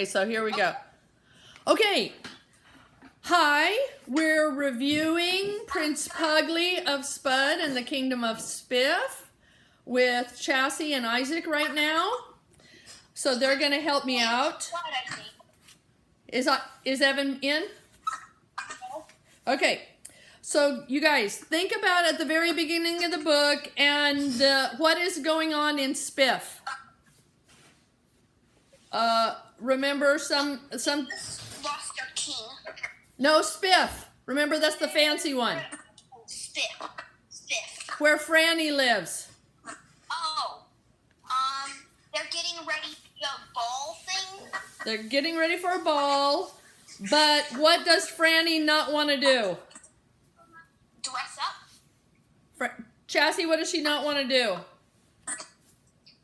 So here we go. Okay. Hi, we're reviewing Prince Puggly of Spud and the Kingdom of Spiff with Chassie and Isaac right now. So they're going to help me out. Is Evan in? Okay. So you guys, think about at the very beginning of the book and what is going on in Spiff. Remember some lost their king. No, Spiff. Remember, that's the fancy one. Spiff. Where Franny lives. Oh. They're getting ready for a ball thing. They're getting ready for a ball. But what does Franny not want to do? Dress up. Chassie, what does she not want to do?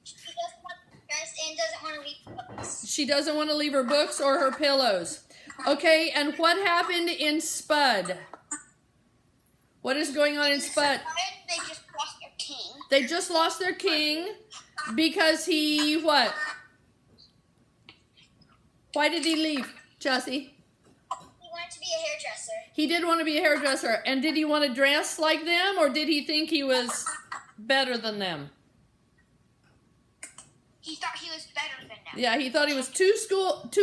She doesn't want to dress and doesn't want to leave books. She doesn't want to leave her books or her pillows. Okay, and what happened in Spud? What is going on in Spud? They just lost their king. They just lost their king because he, what? Why did he leave, Chassie? He wanted to be a hairdresser. He did want to be a hairdresser. And did he want to dress like them, or did he think he was better than them? He thought he was better than them. Yeah, he thought he was too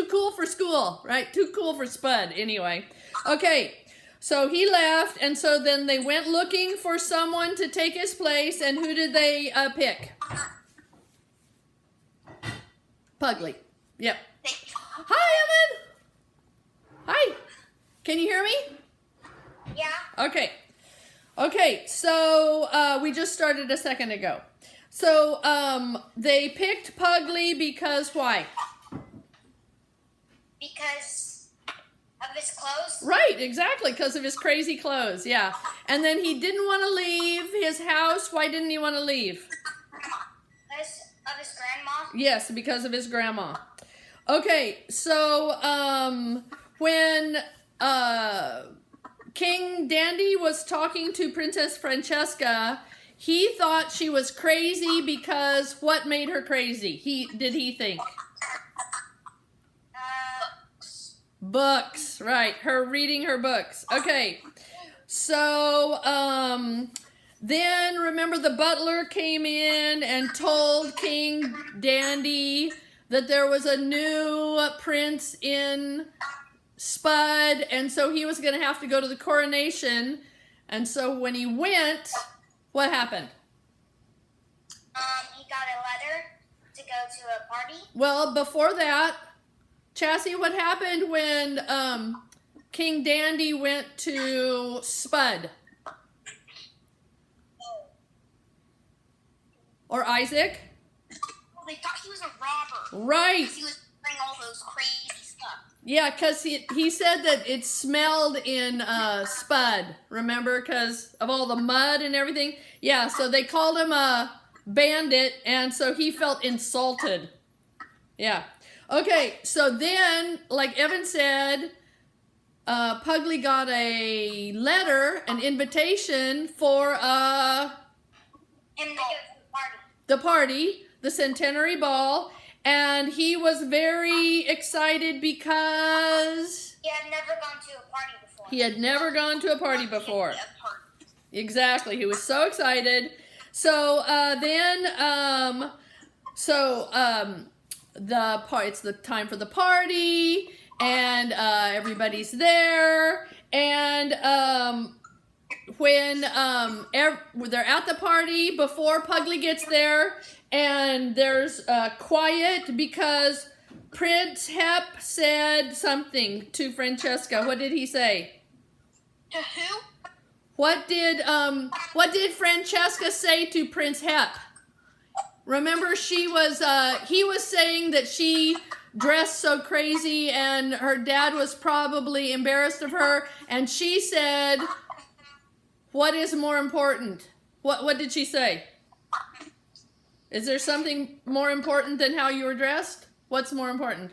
cool for school, right? Too cool for Spud, anyway. Okay, so he left, and so then they went looking for someone to take his place, and who did they pick? Puggly. Yep. Hi, Evan! Hi! Can you hear me? Yeah. Okay, so we just started a second ago. So they picked Puggly because why? Because of his clothes? Right, exactly, because of his crazy clothes, yeah. And then he didn't want to leave his house. Why didn't he want to leave? Because of his grandma? Yes, because of his grandma. Okay, so when King Dandy was talking to Princess Francesca, he thought she was crazy because what made her crazy? Did he think? Books, right. Her reading her books. Okay. So, then remember the butler came in and told King Dandy that there was a new prince in Spud, and so he was going to have to go to the coronation. And so when he went, what happened? He got a letter to go to a party. Well, before that, Chassie, what happened when King Dandy went to Spud? Or Isaac? Well, they thought he was a robber. Right. Because he was wearing all those crazy stuff. Yeah, because he said that it smelled in Spud, remember, because of all the mud and everything. Yeah, so they called him a bandit, and so he felt insulted. Yeah. Okay, so then, like Evan said, Puggly got a letter, an invitation for Him to go to the party. The centenary ball, and he was very excited because he had never gone to a party before. He had never gone to a party before. Exactly, he was so excited. So it's the time for the party, and everybody's there, and when they're at the party before Puggly gets there, and there's quiet because Prince Hep said something to Francesca. What did he say? To who? What did Francesca say to Prince Hep? Remember, he was saying that she dressed so crazy and her dad was probably embarrassed of her, and she said, what is more important? What did she say? Is there something more important than how you were dressed? What's more important?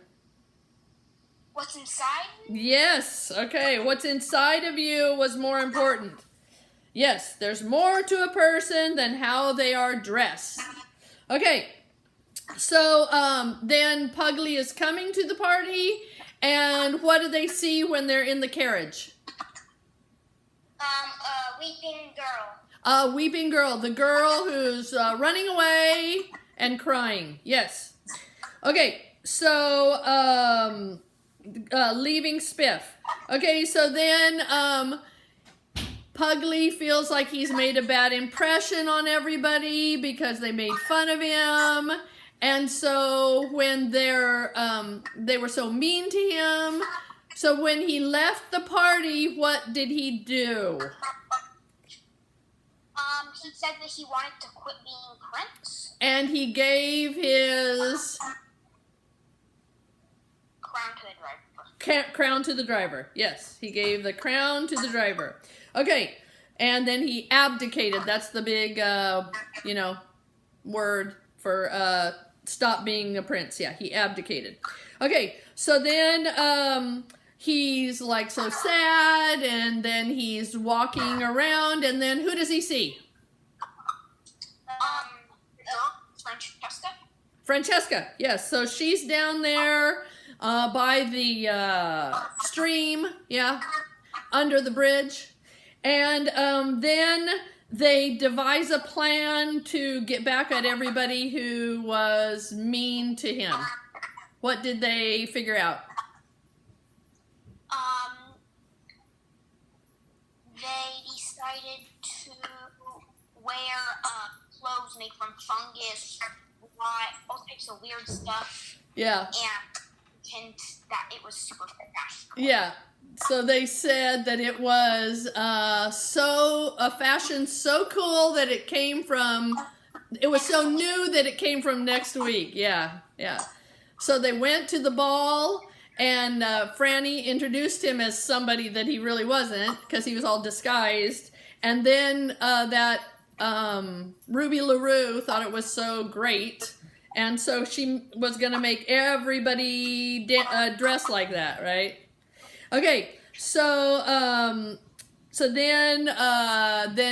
What's inside? Yes, okay. What's inside of you was more important. Yes, there's more to a person than how they are dressed. Okay, So then Puggly is coming to the party, and what do they see when they're in the carriage? A weeping girl. A weeping girl, the girl who's running away and crying. Yes. Okay, so leaving Spiff. Okay, so then Puggly feels like he's made a bad impression on everybody because they made fun of him. And so when they were so mean to him, so when he left the party, what did he do? He said that he wanted to quit being Prince. And he gave his crown to the driver. Crown to the driver. Yes, he gave the crown to the driver. Okay, and then he abdicated. That's the big, word for stop being a prince. Yeah, he abdicated. Okay, so then he's like so sad, and then he's walking around, and then who does he see? Francesca. Francesca, yes. So she's down there by the stream, yeah, under the bridge. And then they devise a plan to get back at everybody who was mean to him. What did they figure out? They decided to wear clothes made from fungus, all types of weird stuff. Yeah. And pretend that it was super fast. Yeah. So they said that it was a fashion so cool that it was so new that it came from next week. Yeah, yeah. So they went to the ball, and Franny introduced him as somebody that he really wasn't because he was all disguised. And then that Ruby LaRue thought it was so great, and so she was going to make everybody dress like that, right? Okay, so then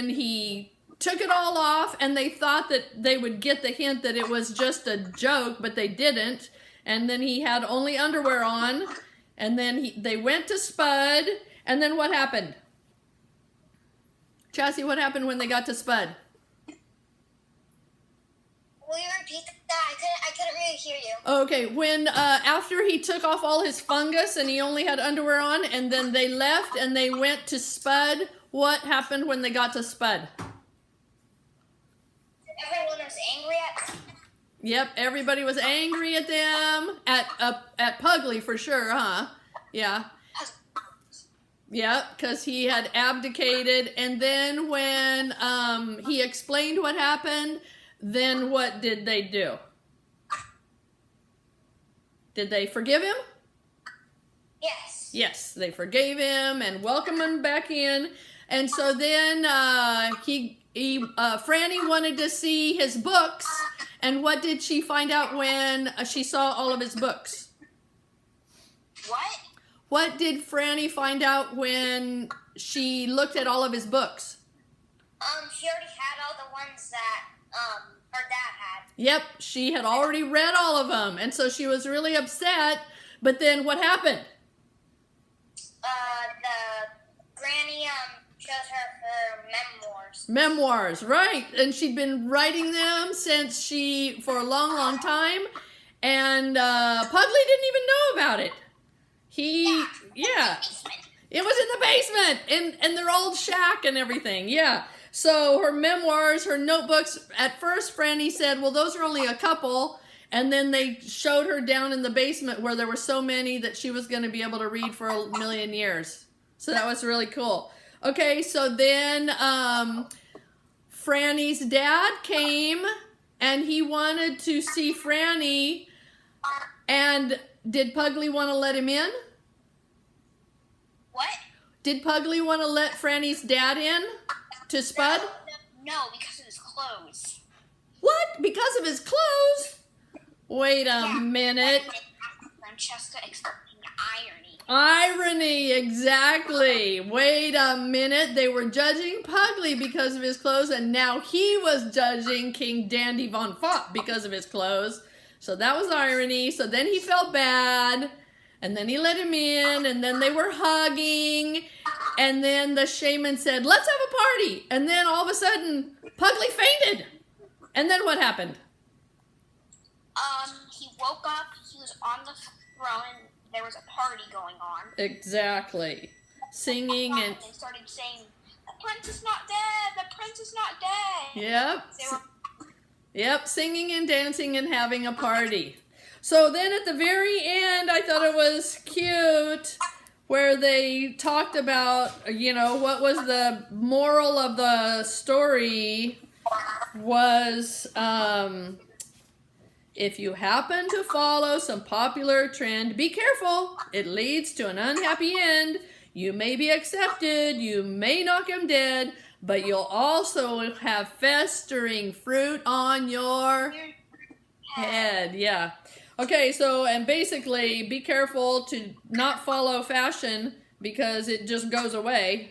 he took it all off, and they thought that they would get the hint that it was just a joke, but they didn't. And then he had only underwear on, and then they went to Spud, and then what happened? Chassie, what happened when they got to Spud? Will you repeat that? I couldn't really hear you. Okay, when after he took off all his fungus and he only had underwear on, and then they left and they went to Spud, what happened when they got to Spud? Everyone was angry at them. Yep, everybody was angry at them, at Puggly for sure, huh? Yeah. Yep, because he had abdicated, and then when he explained what happened, then what did they do? Did they forgive him? Yes. Yes, they forgave him and welcomed him back in. And so then Franny wanted to see his books. And what did she find out when she saw all of his books? What? What did Franny find out when she looked at all of his books? She already had all the ones that her dad had. Yep, she had already read all of them, and so she was really upset. But then what happened? The granny shows her memoirs. Memoirs, right? And she'd been writing them for a long, long time, and Puggly didn't even know about it. Yeah. It was in the basement, in their old shack and everything, yeah. So her memoirs, her notebooks, at first Franny said, well, those are only a couple, and then they showed her down in the basement where there were so many that she was going to be able to read for a million years. So that was really cool. Okay, so then Franny's dad came, and he wanted to see Franny, and did Puggly want to let him in? What? Did Puggly want to let Franny's dad in to Spud? No, because of his clothes. What? Because of his clothes? Wait a minute. Francesca explaining irony. Irony, exactly. Wait a minute. They were judging Puggly because of his clothes, and now he was judging King Dandy Von Fop because of his clothes. So that was irony. So then he felt bad, and then he let him in, and then they were hugging, and then the shaman said, let's have a party. And then all of a sudden, Puggly fainted. And then what happened? He woke up, he was on the throne, and there was a party going on. Exactly. Singing and... They started saying, the prince is not dead, the prince is not dead. Yep. They were... Yep, singing and dancing and having a party. So then at the very end, I thought it was cute where they talked about, you know, what was the moral of the story was, if you happen to follow some popular trend, be careful. It leads to an unhappy end. You may be accepted, you may knock him dead, but you'll also have festering fruit on your head. Yeah. Okay, so, and basically, be careful to not follow fashion because it just goes away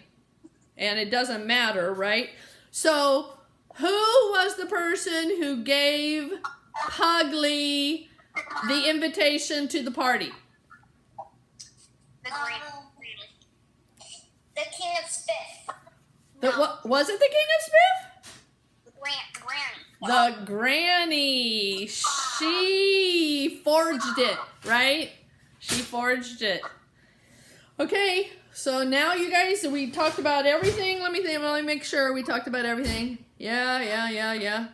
and it doesn't matter, right? So, who was the person who gave Puggly the invitation to the party? The king of Spiff. Was it the king of Spiff? The granny. The granny. She forged it, right? She forged it. Okay, so now you guys, we talked about everything. Let me make sure we talked about everything. Yeah.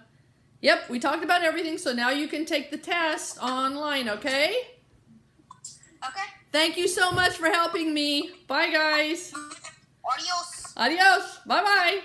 Yep, we talked about everything, so now you can take the test online, okay? Okay. Thank you so much for helping me. Bye, guys. Adios. Adios. Bye-bye.